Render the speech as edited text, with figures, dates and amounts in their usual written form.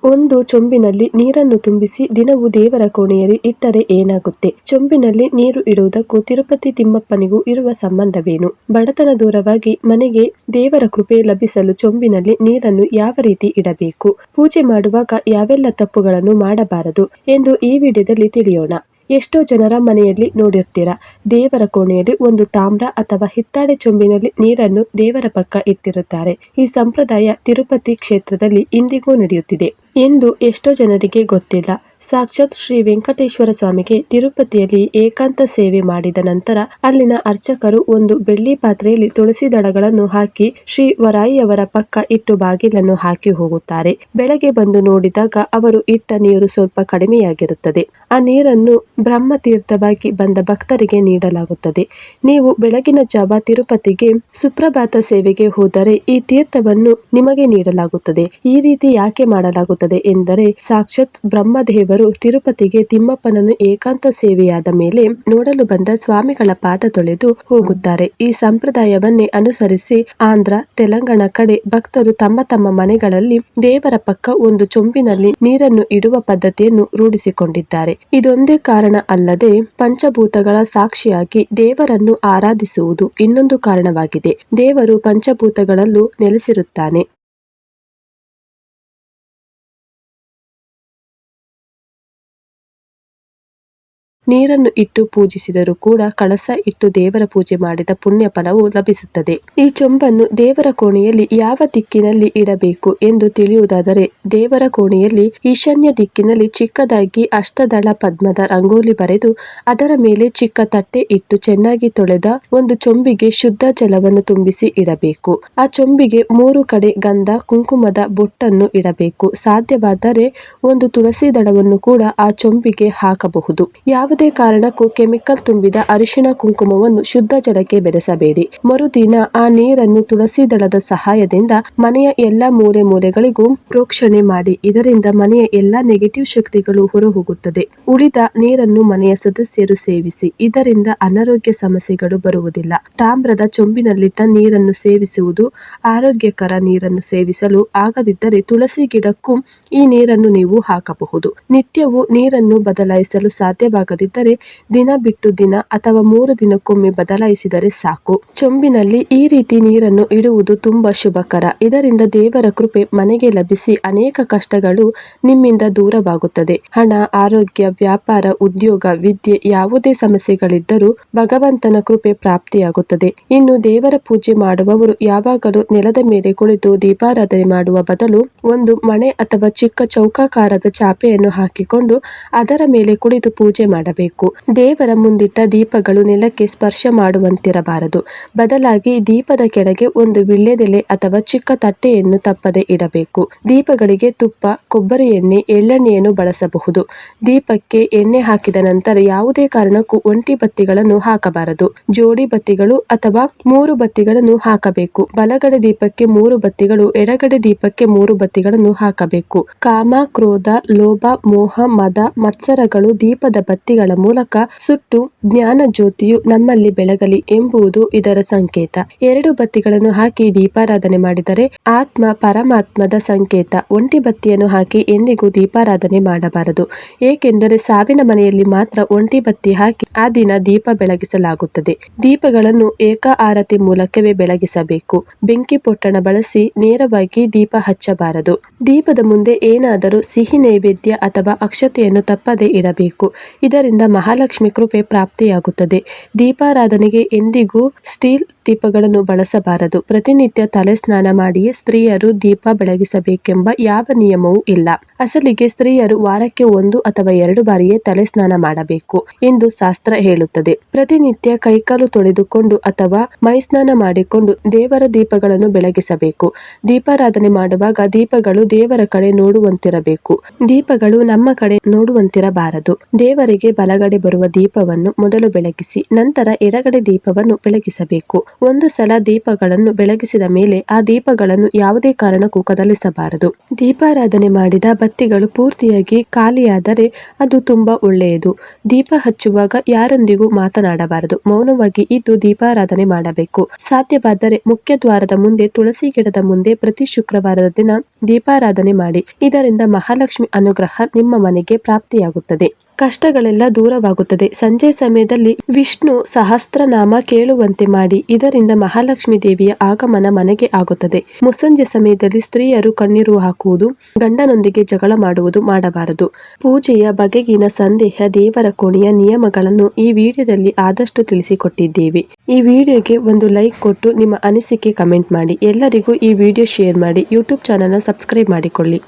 ಒಂದು ಚೊಂಬಿನಲ್ಲಿ ನೀರನ್ನು ತುಂಬಿಸಿ ದಿನವೂ ದೇವರ ಕೋಣೆಯಲ್ಲಿ ಇಟ್ಟರೆ ಏನಾಗುತ್ತೆ? ಚೊಂಬಿನಲ್ಲಿ ನೀರು ಇಡುವುದಕ್ಕೂ ತಿರುಪತಿ ತಿಮ್ಮಪ್ಪನಿಗೂ ಇರುವ ಸಂಬಂಧವೇನು? ಬಡತನ ದೂರವಾಗಿ ಮನೆಗೆ ದೇವರ ಕೃಪೆ ಲಭಿಸಲು ಚೊಂಬಿನಲ್ಲಿ ನೀರನ್ನು ಯಾವ ರೀತಿ ಇಡಬೇಕು? ಪೂಜೆ ಮಾಡುವಾಗ ಯಾವೆಲ್ಲ ತಪ್ಪುಗಳನ್ನು ಮಾಡಬಾರದು ಎಂದು ಈ ವಿಡಿಯೋದಲ್ಲಿ ತಿಳಿಯೋಣ. ಎಷ್ಟೋ ಜನರ ಮನೆಯಲ್ಲಿ ನೋಡಿರ್ತೀರಾ, ದೇವರ ಕೋಣೆಯಲ್ಲಿ ಒಂದು ತಾಮ್ರ ಅಥವಾ ಹಿತ್ತಾಳೆ ಚೊಂಬಿನಲ್ಲಿ ನೀರನ್ನು ದೇವರ ಪಕ್ಕ ಇಟ್ಟಿರುತ್ತಾರೆ. ಈ ಸಂಪ್ರದಾಯ ತಿರುಪತಿ ಕ್ಷೇತ್ರದಲ್ಲಿ ಇಂದಿಗೂ ನಡೆಯುತ್ತಿದೆ ಎಂದು ಎಷ್ಟೋ ಜನರಿಗೆ ಗೊತ್ತಿಲ್ಲ. ಸಾಕ್ಷಾತ್ ಶ್ರೀ ವೆಂಕಟೇಶ್ವರ ಸ್ವಾಮಿಗೆ ತಿರುಪತಿಯಲ್ಲಿ ಏಕಾಂತ ಸೇವೆ ಮಾಡಿದ ನಂತರ ಅಲ್ಲಿನ ಅರ್ಚಕರು ಒಂದು ಬೆಳ್ಳಿ ಪಾತ್ರೆಯಲ್ಲಿ ತುಳಸಿ ದಳಗಳನ್ನು ಹಾಕಿ ಶ್ರೀ ವರಾಯಿಯವರ ಪಕ್ಕ ಇಟ್ಟು ಬಾಗಿಲನ್ನು ಹಾಕಿ ಹೋಗುತ್ತಾರೆ. ಬೆಳಗ್ಗೆ ಬಂದು ನೋಡಿದಾಗ ಅವರು ಇಟ್ಟ ನೀರು ಸ್ವಲ್ಪ ಕಡಿಮೆಯಾಗಿರುತ್ತದೆ. ಆ ನೀರನ್ನು ಬ್ರಹ್ಮತೀರ್ಥವಾಗಿ ಬಂದ ಭಕ್ತರಿಗೆ ನೀಡಲಾಗುತ್ತದೆ. ನೀವು ಬೆಳಗಿನ ಜಾವ ತಿರುಪತಿಗೆ ಸುಪ್ರಭಾತ ಸೇವೆಗೆ ಹೋದರೆ ಈ ತೀರ್ಥವನ್ನು ನಿಮಗೆ ನೀಡಲಾಗುತ್ತದೆ. ಈ ರೀತಿ ಯಾಕೆ ಮಾಡಲಾಗುತ್ತದೆ ಎಂದರೆ, ಸಾಕ್ಷಾತ್ ಬ್ರಹ್ಮದೇವರು ತಿರುಪತಿಗೆ ತಿಮ್ಮಪ್ಪನನ್ನು ಏಕಾಂತ ಸೇವೆಯಾದ ಮೇಲೆ ನೋಡಲು ಬಂದ ಸ್ವಾಮಿಗಳ ಪಾದ ತೊಳೆದು ಹೋಗುತ್ತಾರೆ. ಈ ಸಂಪ್ರದಾಯವನ್ನೇ ಅನುಸರಿಸಿ ಆಂಧ್ರ, ತೆಲಂಗಾಣ ಕಡೆ ಭಕ್ತರು ತಮ್ಮ ತಮ್ಮ ಮನೆಗಳಲ್ಲಿ ದೇವರ ಪಕ್ಕ ಒಂದು ಚೊಂಬಿನಲ್ಲಿ ನೀರನ್ನು ಇಡುವ ಪದ್ಧತಿಯನ್ನು ರೂಢಿಸಿಕೊಂಡಿದ್ದಾರೆ. ಇದೊಂದೇ ಕಾರಣ ಅಲ್ಲದೆ ಪಂಚಭೂತಗಳ ಸಾಕ್ಷಿಯಾಗಿ ದೇವರನ್ನು ಆರಾಧಿಸುವುದು ಇನ್ನೊಂದು ಕಾರಣವಾಗಿದೆ. ದೇವರು ಪಂಚಭೂತಗಳಲ್ಲೂ ನೆಲೆಸಿರುತ್ತಾನೆ. ನೀರನ್ನು ಇಟ್ಟು ಪೂಜಿಸಿದರೂ ಕೂಡ ಕಳಸ ಇಟ್ಟು ದೇವರ ಪೂಜೆ ಮಾಡಿದ ಪುಣ್ಯ ಫಲವು ಲಭಿಸುತ್ತದೆ. ಈ ಚೊಂಬನ್ನು ದೇವರ ಕೋಣೆಯಲ್ಲಿ ಯಾವ ದಿಕ್ಕಿನಲ್ಲಿ ಇಡಬೇಕು ಎಂದು ತಿಳಿಯುವುದಾದರೆ, ದೇವರ ಕೋಣೆಯಲ್ಲಿ ಈಶಾನ್ಯ ದಿಕ್ಕಿನಲ್ಲಿ ಚಿಕ್ಕದಾಗಿ ಅಷ್ಟದಳ ಪದ್ಮದ ರಂಗೋಲಿ ಬರೆದು ಅದರ ಮೇಲೆ ಚಿಕ್ಕ ತಟ್ಟೆ ಇಟ್ಟು ಚೆನ್ನಾಗಿ ತೊಳೆದ ಒಂದು ಚೊಂಬಿಗೆ ಶುದ್ಧ ಜಲವನ್ನು ತುಂಬಿಸಿ ಇಡಬೇಕು. ಆ ಚೊಂಬಿಗೆ 3 ಕಡೆ ಗಂಧ ಕುಂಕುಮದ ಬೊಟ್ಟನ್ನು ಇಡಬೇಕು. ಸಾಧ್ಯವಾದರೆ ಒಂದು ತುಳಸಿ ದಳವನ್ನು ಕೂಡ ಆ ಚೊಂಬಿಗೆ ಹಾಕಬಹುದು. ಯಾವುದೇ ಕಾರಣಕ್ಕೂ ಕೆಮಿಕಲ್ ತುಂಬಿದ ಅರಿಶಿಣ ಕುಂಕುಮವನ್ನು ಶುದ್ಧ ಜಲಕ್ಕೆ ಬೆರೆಸಬೇಡಿ. ಮರುದಿನ ಆ ನೀರನ್ನು ತುಳಸಿ ದಳದ ಸಹಾಯದಿಂದ ಮನೆಯ ಎಲ್ಲ ಮೂಲೆ ಮೂಲೆಗಳಿಗೂ ಪ್ರೋಕ್ಷಣೆ ಮಾಡಿ. ಇದರಿಂದ ಮನೆಯ ಎಲ್ಲ ನೆಗೆಟಿವ್ ಶಕ್ತಿಗಳು ಹೊರಹೋಗುತ್ತದೆ. ಉಳಿದ ನೀರನ್ನು ಮನೆಯ ಸದಸ್ಯರು ಸೇವಿಸಿ. ಇದರಿಂದ ಅನಾರೋಗ್ಯ ಸಮಸ್ಯೆಗಳು ಬರುವುದಿಲ್ಲ. ತಾಮ್ರದ ಚೊಂಬಿನಲ್ಲಿಟ್ಟ ನೀರನ್ನು ಸೇವಿಸುವುದು ಆರೋಗ್ಯಕರ. ನೀರನ್ನು ಸೇವಿಸಲು ಆಗದಿದ್ದರೆ ತುಳಸಿ ಗಿಡಕ್ಕೂ ಈ ನೀರನ್ನು ನೀವು ಹಾಕಬಹುದು. ನಿತ್ಯವೂ ನೀರನ್ನು ಬದಲಾಯಿಸಲು ಸಾಧ್ಯವಾಗದಿದ್ದರೆ ದಿನ ಬಿಟ್ಟು ದಿನ ಅಥವಾ 3 ದಿನಕ್ಕೊಮ್ಮೆ ಬದಲಾಯಿಸಿದರೆ ಸಾಕು. ಚೊಂಬಿನಲ್ಲಿ ಈ ರೀತಿ ನೀರನ್ನು ಇಡುವುದು ತುಂಬಾ ಶುಭಕರ. ಇದರಿಂದ ದೇವರ ಕೃಪೆ ಮನೆಗೆ ಲಭಿಸಿ ಅನೇಕ ಕಷ್ಟಗಳು ನಿಮ್ಮಿಂದ ದೂರವಾಗುತ್ತದೆ. ಹಣ, ಆರೋಗ್ಯ, ವ್ಯಾಪಾರ, ಉದ್ಯೋಗ, ವಿದ್ಯೆ ಯಾವುದೇ ಸಮಸ್ಯೆಗಳಿದ್ದರೂ ಭಗವಂತನ ಕೃಪೆ ಪ್ರಾಪ್ತಿಯಾಗುತ್ತದೆ. ಇನ್ನು ದೇವರ ಪೂಜೆ ಮಾಡುವವರು ಯಾವಾಗಲೂ ನೆಲದ ಮೇಲೆ ಕುಳಿತು ದೀಪಾರಾಧನೆ ಮಾಡುವ ಬದಲು ಒಂದು ಮಣೆ ಅಥವಾ ಚಿಕ್ಕ ಚೌಕಾಕಾರದ ಚಾಪೆಯನ್ನು ಹಾಕಿಕೊಂಡು ಅದರ ಮೇಲೆ ಕುಳಿತು ಪೂಜೆ ಮಾಡಬೇಕು. ದೇವರ ಮುಂದಿಟ್ಟ ದೀಪಗಳು ನೆಲಕ್ಕೆ ಸ್ಪರ್ಶ ಮಾಡುವಂತಿರಬಾರದು. ಬದಲಾಗಿ ದೀಪದ ಕೆಳಗೆ ಒಂದು ವಿಳ್ಯದೆಲೆ ಅಥವಾ ಚಿಕ್ಕ ತಟ್ಟೆಯನ್ನು ತಪ್ಪದೆ ಇಡಬೇಕು. ದೀಪಗಳಿಗೆ ತುಪ್ಪ, ಕೊಬ್ಬರಿ ಎಣ್ಣೆ, ಎಳ್ಳೆಣ್ಣೆಯನ್ನು ಬಳಸಬಹುದು. ದೀಪಕ್ಕೆ ಎಣ್ಣೆ ಹಾಕಿದ ನಂತರ ಯಾವುದೇ ಕಾರಣಕ್ಕೂ ಒಂಟಿ ಬತ್ತಿಗಳನ್ನು ಹಾಕಬಾರದು. ಜೋಡಿ ಬತ್ತಿಗಳು ಅಥವಾ 3 ಬತ್ತಿಗಳನ್ನು ಹಾಕಬೇಕು. ಬಲಗಡೆ ದೀಪಕ್ಕೆ 3 ಬತ್ತಿಗಳು, ಎಡಗಡೆ ದೀಪಕ್ಕೆ 3 ಬತ್ತಿಗಳನ್ನು ಹಾಕಬೇಕು. ಕಾಮ, ಕ್ರೋಧ, ಲೋಭ, ಮೋಹ, ಮದ, ಮತ್ಸರಗಳು ದೀಪದ ಬತ್ತಿಗಳ ಮೂಲಕ ಸುಟ್ಟು ಜ್ಞಾನ ಜ್ಯೋತಿಯು ನಮ್ಮಲ್ಲಿ ಬೆಳಗಲಿ ಎಂಬುದು ಇದರ ಸಂಕೇತ. 2 ಬತ್ತಿಗಳನ್ನು ಹಾಕಿ ದೀಪಾರಾಧನೆ ಮಾಡಿದರೆ ಆತ್ಮ ಪರಮಾತ್ಮದ ಸಂಕೇತ. ಒಂಟಿ ಬತ್ತಿಯನ್ನು ಹಾಕಿ ಎಂದಿಗೂ ದೀಪಾರಾಧನೆ ಮಾಡಬಾರದು. ಏಕೆಂದರೆ ಸಾವಿನ ಮನೆಯಲ್ಲಿ ಮಾತ್ರ ಒಂಟಿ ಬತ್ತಿ ಹಾಕಿ ಆ ದಿನ ದೀಪ ಬೆಳಗಿಸಲಾಗುತ್ತದೆ. ದೀಪಗಳನ್ನು ಏಕ ಆರತಿ ಮೂಲಕವೇ ಬೆಳಗಿಸಬೇಕು. ಬೆಂಕಿ ಪೊಟ್ಟಣ ಬಳಸಿ ನೇರವಾಗಿ ದೀಪ ಹಚ್ಚಬಾರದು. ದೀಪದ ಮುಂದೆ ಏನಾದರೂ ಸಿಹಿ ನೈವೇದ್ಯ ಅಥವಾ ಅಕ್ಷತೆಯನ್ನು ತಪ್ಪದೆ ಇಡಬೇಕು. ಇದರಿಂದ ಮಹಾಲಕ್ಷ್ಮಿ ಕೃಪೆ ಪ್ರಾಪ್ತಿಯಾಗುತ್ತದೆ. ದೀಪಾರಾಧನೆಗೆ ಎಂದಿಗೂ ಸ್ಟೀಲ್ ದೀಪಗಳನ್ನು ಬಳಸಬಾರದು. ಪ್ರತಿನಿತ್ಯ ತಲೆ ಸ್ನಾನ ಮಾಡಿಯೇ ಸ್ತ್ರೀಯರು ದೀಪ ಬೆಳಗಿಸಬೇಕೆಂಬ ಯಾವ ನಿಯಮವೂ ಇಲ್ಲ. ಅಸಲಿಗೆ ಸ್ತ್ರೀಯರು ವಾರಕ್ಕೆ 1 ಅಥವಾ 2 ಬಾರಿಯೇ ತಲೆ ಸ್ನಾನ ಮಾಡಬೇಕು ಎಂದು ಶಾಸ್ತ್ರ ಹೇಳುತ್ತದೆ. ಪ್ರತಿನಿತ್ಯ ಕೈಕಾಲು ತೊಳೆದುಕೊಂಡು ಅಥವಾ ಮೈಸ್ನಾನ ಮಾಡಿಕೊಂಡು ದೇವರ ದೀಪಗಳನ್ನು ಬೆಳಗಿಸಬೇಕು. ದೀಪಾರಾಧನೆ ಮಾಡುವಾಗ ದೀಪಗಳು ದೇವರ ಕಡೆ ನೋಡುವಂತಿರಬೇಕು. ದೀಪಗಳು ನಮ್ಮ ಕಡೆ ನೋಡುವಂತಿರಬಾರದು. ದೇವರಿಗೆ ಬಲಗಡೆ ಬರುವ ದೀಪವನ್ನು ಮೊದಲು ಬೆಳಗಿಸಿ ನಂತರ ಎಡಗಡೆ ದೀಪವನ್ನು ಬೆಳಗಿಸಬೇಕು. ಒಂದು ಸಲ ದೀಪಗಳನ್ನು ಬೆಳಗಿಸಿದ ಮೇಲೆ ಆ ದೀಪಗಳನ್ನು ಯಾವುದೇ ಕಾರಣಕ್ಕೂ ಕದಲಿಸಬಾರದು. ದೀಪಾರಾಧನೆ ಮಾಡಿದ ಬತ್ತಿಗಳು ಪೂರ್ತಿಯಾಗಿ ಖಾಲಿಯಾದರೆ ಅದು ತುಂಬಾ ಒಳ್ಳೆಯದು. ದೀಪ ಹಚ್ಚುವಾಗ ಯಾರೊಂದಿಗೂ ಮಾತನಾಡಬಾರದು. ಮೌನವಾಗಿ ಇದ್ದು ದೀಪಾರಾಧನೆ ಮಾಡಬೇಕು. ಸಾಧ್ಯವಾದರೆ ಮುಖ್ಯ ದ್ವಾರದ ಮುಂದೆ ತುಳಸಿ ಗಿಡದ ಮುಂದೆ ಪ್ರತಿ ಶುಕ್ರವಾರದ ದಿನ ದೀಪಾರಾಧನೆ ಮಾಡಿ. ಇದರಿಂದ ಮಹಾಲಕ್ಷ್ಮಿ ಅನುಗ್ರಹ ನಿಮ್ಮ ಮನೆಗೆ ಪ್ರಾಪ್ತಿಯಾಗುತ್ತದೆ. ಕಷ್ಟಗಳೆಲ್ಲ ದೂರವಾಗುತ್ತದೆ. ಸಂಜೆ ಸಮಯದಲ್ಲಿ ವಿಷ್ಣು ಸಹಸ್ರನಾಮ ಕೇಳುವಂತೆ ಮಾಡಿ. ಇದರಿಂದ ಮಹಾಲಕ್ಷ್ಮಿ ದೇವಿಯ ಆಗಮನ ಮನೆಗೆ ಆಗುತ್ತದೆ. ಮುಸ್ಸಂಜೆ ಸಮಯದಲ್ಲಿ ಸ್ತ್ರೀಯರು ಕಣ್ಣೀರು ಹಾಕುವುದು, ಗಂಡನೊಂದಿಗೆ ಜಗಳ ಮಾಡುವುದು ಮಾಡಬಾರದು. ಪೂಜೆಯ ಬಗೆಗಿನ ಸಂದೇಹ, ದೇವರ ಕೋಣೆಯ ನಿಯಮಗಳನ್ನು ಈ ವಿಡಿಯೋದಲ್ಲಿ ಆದಷ್ಟು ತಿಳಿಸಿಕೊಟ್ಟಿದ್ದೇವೆ. ಈ ವಿಡಿಯೋಗೆ ಒಂದು ಲೈಕ್ ಕೊಟ್ಟು ನಿಮ್ಮ ಅನಿಸಿಕೆ ಕಮೆಂಟ್ ಮಾಡಿ. ಎಲ್ಲರಿಗೂ ಈ ವಿಡಿಯೋ ಶೇರ್ ಮಾಡಿ. ಯೂಟ್ಯೂಬ್ ಚಾನಲ್ನ ಸಬ್ಸ್ಕ್ರೈಬ್ ಮಾಡಿಕೊಳ್ಳಿ.